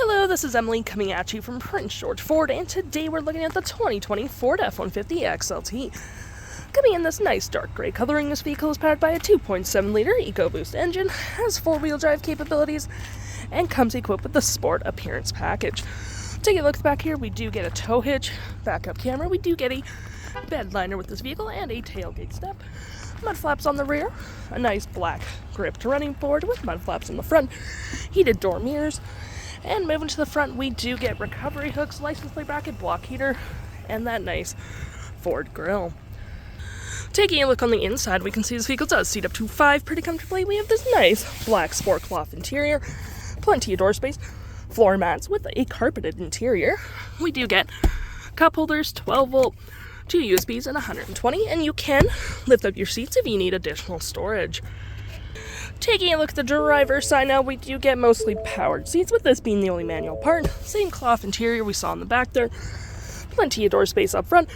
Hello, this is Emily coming at you from Prince George Ford, and today we're looking at the 2020 Ford F-150 XLT. Coming in this nice dark gray coloring, this vehicle is powered by a 2.7-liter EcoBoost engine, has 4-wheel drive capabilities, and comes equipped with the Sport Appearance package. Taking a look back here, we do get a tow hitch, backup camera, we do get a bed liner with this vehicle, and a tailgate step. Mud flaps on the rear, a nice black gripped running board with mud flaps on the front, heated door mirrors, and moving to the front, we do get recovery hooks, license plate bracket, block heater, and that nice Ford grille. Taking a look on the inside, we can see this vehicle does seat up to 5 pretty comfortably. We have this nice black sport cloth interior, plenty of door space, floor mats with a carpeted interior. We do get cup holders, 12 volt, 2 USBs, and 120, and you can lift up your seats if you need additional storage. Taking a look at the driver's side now, we do get mostly powered seats, with this being the only manual part. Same cloth interior we saw in the back there. Plenty of door space up front.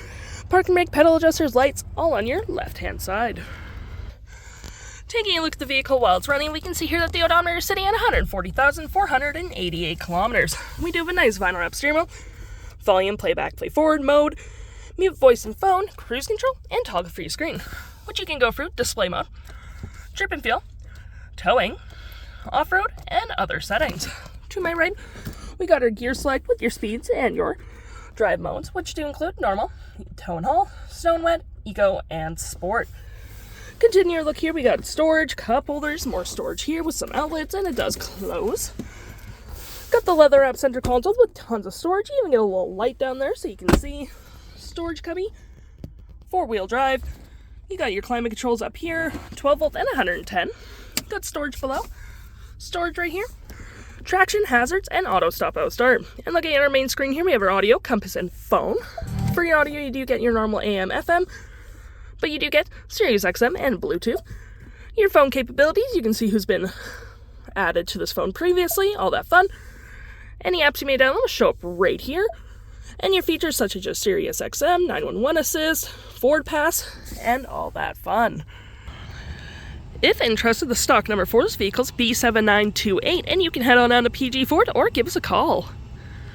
Parking brake, pedal adjusters, lights, all on your left-hand side. Taking a look at the vehicle while it's running, we can see here that the odometer is sitting at 140,488 kilometers. We do have a nice vinyl wrap steering wheel, volume, playback, play forward mode, mute voice and phone, cruise control, and toggle free screen, which you can go through display mode, trip and feel, towing, off-road, and other settings. To my right, we got our gear select with your speeds and your drive modes, which do include normal, tow and haul, snow and wet, eco, and sport. Continue your look here, we got storage, cup holders, more storage here with some outlets, and it does close. Got the leather wrap center console with tons of storage. You even get a little light down there so you can see. Storage cubby, 4-wheel drive. You got your climate controls up here, 12 volt and 110. Got storage below, storage right here, traction, hazards, and auto stop, auto start. And looking at our main screen here, we have our audio, compass, and phone. For your audio, you do get your normal AM, FM, but you do get Sirius XM and Bluetooth. Your phone capabilities, you can see who's been added to this phone previously, all that fun. Any apps you may download will show up right here. And your features such as your Sirius XM, 911 Assist, Ford Pass, and all that fun. If interested, the stock number for this vehicle is B7928, and you can head on down to PG Ford or give us a call.